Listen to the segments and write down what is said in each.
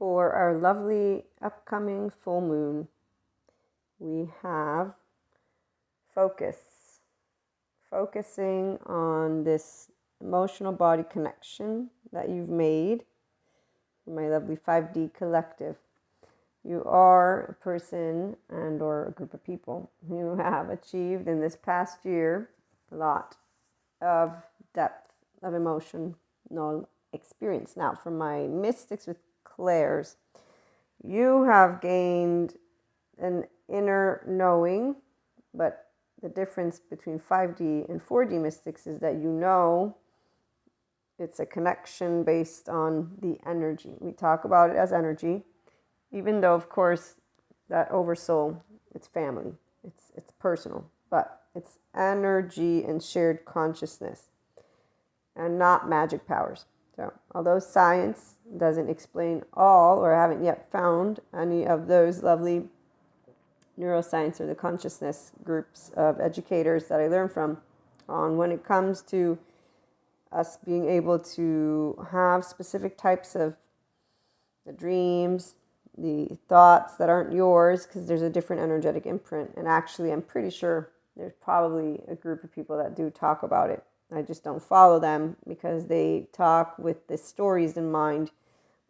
for our lovely upcoming full moon, we have focusing on this emotional body connection that you've made, my lovely 5D collective. You are a person and or a group of people who have achieved in this past year a lot of depth of emotional experience. Now, for my mystics with clairs, you have gained an inner knowing, but the difference between 5D and 4D mystics is that you know it's a connection based on the energy. We talk about it as energy, even though, of course, that oversoul, it's family, it's personal, but it's energy and shared consciousness and not magic powers. So although science doesn't explain all, or I haven't yet found any of those lovely neuroscience or the consciousness groups of educators that I learned from on when it comes to us being able to have specific types of the dreams, the thoughts that aren't yours, because there's a different energetic imprint. And actually, I'm pretty sure there's probably a group of people that do talk about it. I just don't follow them because they talk with the stories in mind.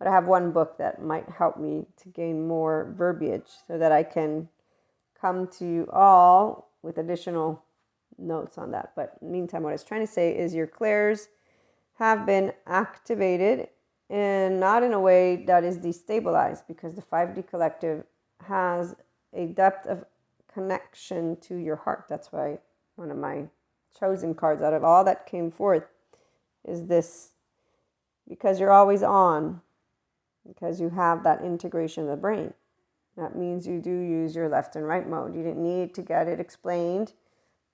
But I have one book that might help me to gain more verbiage so that I can come to you all with additional notes on that. But in the meantime, what I was trying to say is your clairs have been activated, and not in a way that is destabilized, because the 5D collective has a depth of connection to your heart. That's why one of my chosen cards out of all that came forth is this, because you're always on, because you have that integration of the brain. That means you do use your left and right mode. You didn't need to get it explained.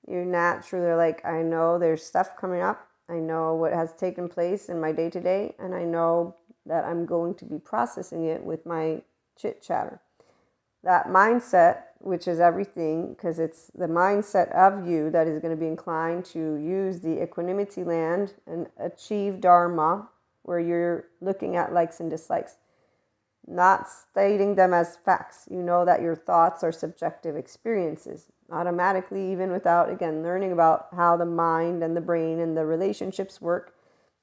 You naturally are like, I know there's stuff coming up. I know what has taken place in my day-to-day, and I know that I'm going to be processing it with my chit-chatter. That mindset, which is everything, because it's the mindset of you that is going to be inclined to use the equanimity land and achieve Dharma, where you're looking at likes and dislikes, not stating them as facts. You know that your thoughts are subjective experiences. Automatically, even without, again, learning about how the mind and the brain and the relationships work.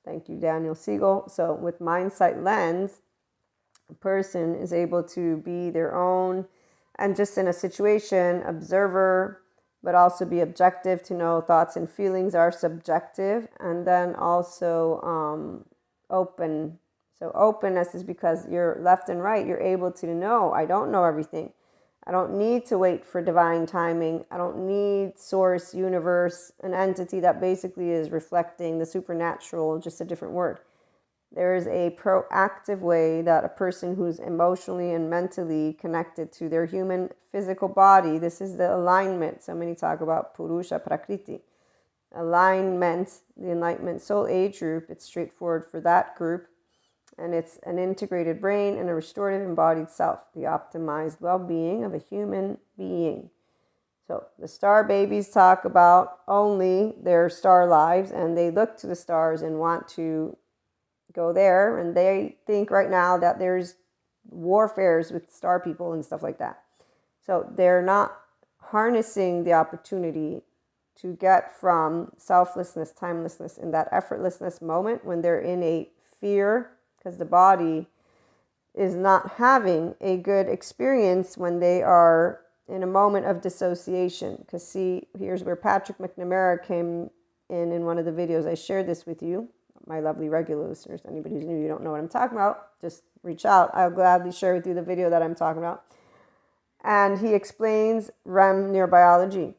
Thank you, Daniel Siegel. So with mindsight lens, a person is able to be their own, and just in a situation, observer, but also be objective to know thoughts and feelings are subjective, and then also open. So openness is because you're left and right. You're able to know, I don't know everything. I don't need to wait for divine timing. I don't need source, universe, an entity that basically is reflecting the supernatural, just a different word. There is a proactive way that a person who's emotionally and mentally connected to their human physical body, this is the alignment. So many talk about Purusha Prakriti. Alignment, the Enlightenment Soul Age group, it's straightforward for that group. And it's an integrated brain and a restorative embodied self, the optimized well-being of a human being. So the star babies talk about only their star lives, and they look to the stars and want to go there. And they think right now that there's warfares with star people and stuff like that. So they're not harnessing the opportunity to get from selflessness, timelessness, in that effortlessness moment when they're in a fear, because the body is not having a good experience when they are in a moment of dissociation. Because see, here's where Patrick McNamara came in one of the videos. I shared this with you, my lovely regular listeners. Anybody who's new, you don't know what I'm talking about, just reach out. I'll gladly share with you the video that I'm talking about. And he explains REM neurobiology.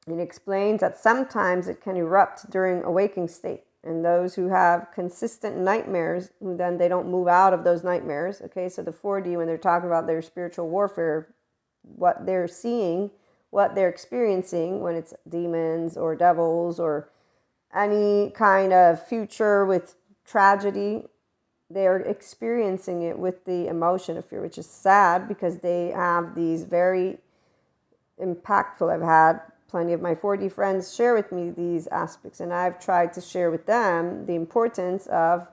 He explains that sometimes it can erupt during a waking state. And those who have consistent nightmares, who then they don't move out of those nightmares. Okay, so the 4D, when they're talking about their spiritual warfare, what they're seeing, what they're experiencing when it's demons or devils or any kind of future with tragedy, they're experiencing it with the emotion of fear, which is sad because they have these very impactful, I've had plenty of my 4D friends share with me these aspects, and I've tried to share with them the importance of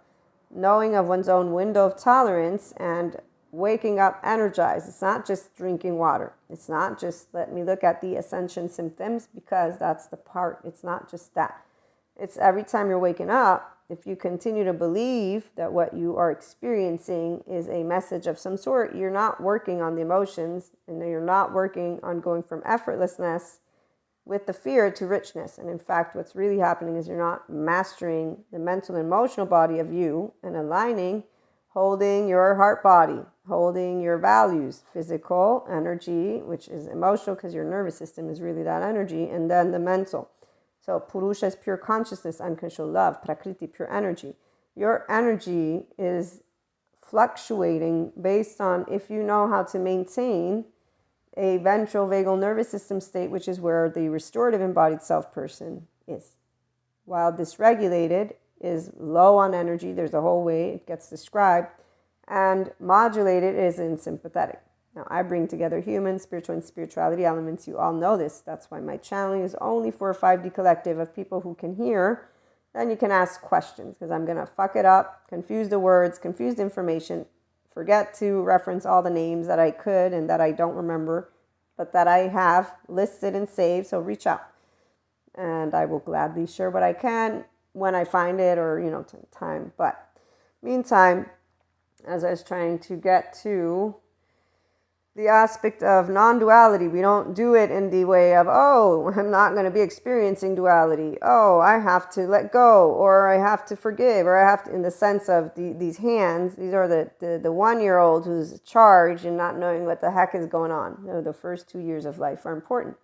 knowing of one's own window of tolerance and waking up energized. It's not just drinking water. It's not just let me look at the ascension symptoms, because that's the part. It's not just that. It's every time you're waking up, if you continue to believe that what you are experiencing is a message of some sort, you're not working on the emotions, and you're not working on going from effortlessness with the fear to richness. And in fact, what's really happening is you're not mastering the mental and emotional body of you and aligning, holding your heart body, holding your values, physical energy, which is emotional because your nervous system is really that energy, and then the mental. So Purusha is pure consciousness, unconditional love, Prakriti, pure energy. Your energy is fluctuating based on if you know how to maintain a ventral vagal nervous system state, which is where the restorative embodied self person is. While dysregulated is low on energy, there's a whole way it gets described, and modulated is in sympathetic. Now, I bring together human, spiritual, and spirituality elements. You all know this. That's why my channeling is only for a 5D collective of people who can hear. Then you can ask questions, because I'm going to fuck it up, confuse the words, confuse the information, forget to reference all the names that I could and that I don't remember, but that I have listed and saved. So reach out, and I will gladly share what I can when I find it, or, time. But meantime, as I was trying to get to the aspect of non-duality, we don't do it in the way of, oh, I'm not going to be experiencing duality. Oh, I have to let go, or I have to forgive, or I have to, in the sense of these hands. These are the 1-year-old who's charged and not knowing what the heck is going on. The first 2 years of life are important.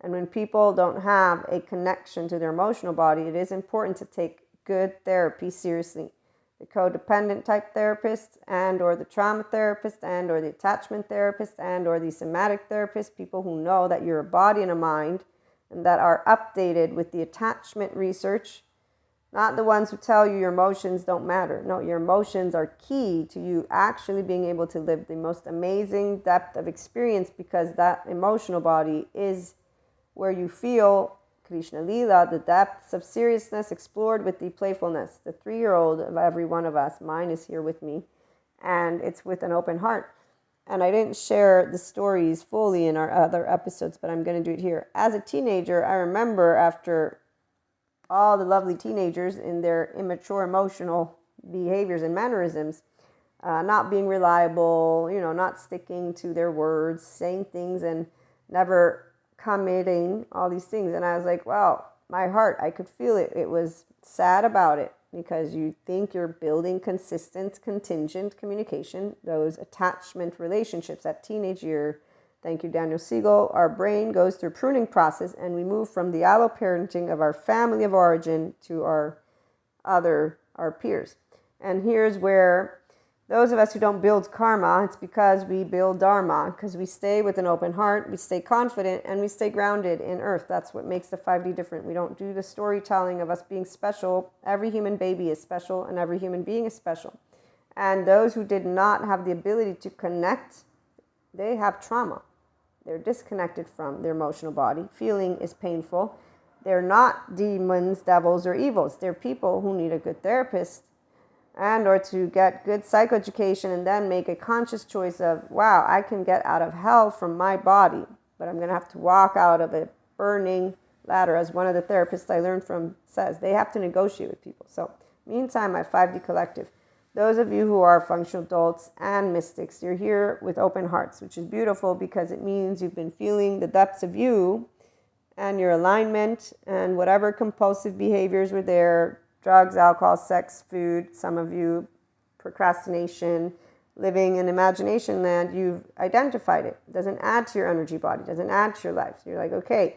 And when people don't have a connection to their emotional body, it is important to take good therapy seriously. The codependent type therapist, and or the trauma therapist, and or the attachment therapist, and or the somatic therapist, people who know that you're a body and a mind, and that are updated with the attachment research, not the ones who tell you your emotions don't matter. No, your emotions are key to you actually being able to live the most amazing depth of experience, because that emotional body is where you feel Krishna Lila, the depths of seriousness explored with the playfulness. The 3-year-old of every one of us, mine is here with me, and it's with an open heart. And I didn't share the stories fully in our other episodes, but I'm going to do it here. As a teenager, I remember after all the lovely teenagers in their immature emotional behaviors and mannerisms, not being reliable, not sticking to their words, saying things and never committing, all these things. And I was like, well, my heart, I could feel it. It was sad about it, because you think you're building consistent, contingent communication, those attachment relationships at teenage year. Thank you, Daniel Siegel. Our brain goes through pruning process, and we move from the alloparenting of our family of origin to our peers. And here's where those of us who don't build karma, it's because we build dharma, because we stay with an open heart, we stay confident, and we stay grounded in earth. That's what makes the 5D different. We don't do the storytelling of us being special. Every human baby is special, and every human being is special. And those who did not have the ability to connect, they have trauma. They're disconnected from their emotional body. Feeling is painful. They're not demons, devils, or evils. They're people who need a good therapist, and or to get good psychoeducation, and then make a conscious choice of, wow, I can get out of hell from my body, but I'm going to have to walk out of a burning ladder. As one of the therapists I learned from says, they have to negotiate with people. So meantime, my 5D collective, those of you who are functional adults and mystics, you're here with open hearts, which is beautiful, because it means you've been feeling the depths of you and your alignment, and whatever compulsive behaviors were there, drugs, alcohol, sex, food, some of you, procrastination, living in imagination land, you've identified it. It doesn't add to your energy body, doesn't add to your life. So you're like, okay,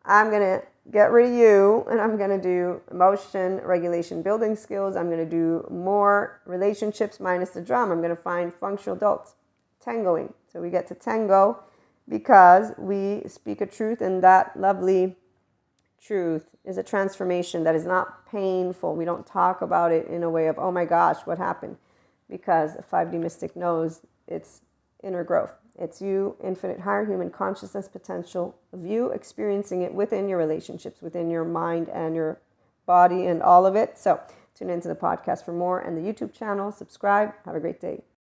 I'm going to get rid of you, and I'm going to do emotion regulation building skills. I'm going to do more relationships minus the drama. I'm going to find functional adults. Tangoing. So we get to tango because we speak a truth, and that lovely truth is a transformation that is not painful. We don't talk about it in a way of, oh my gosh, what happened? Because a 5D mystic knows it's inner growth. It's you, infinite higher human consciousness potential of you experiencing it within your relationships, within your mind and your body and all of it. So Tune into the podcast for more and the YouTube channel. Subscribe. Have a great day.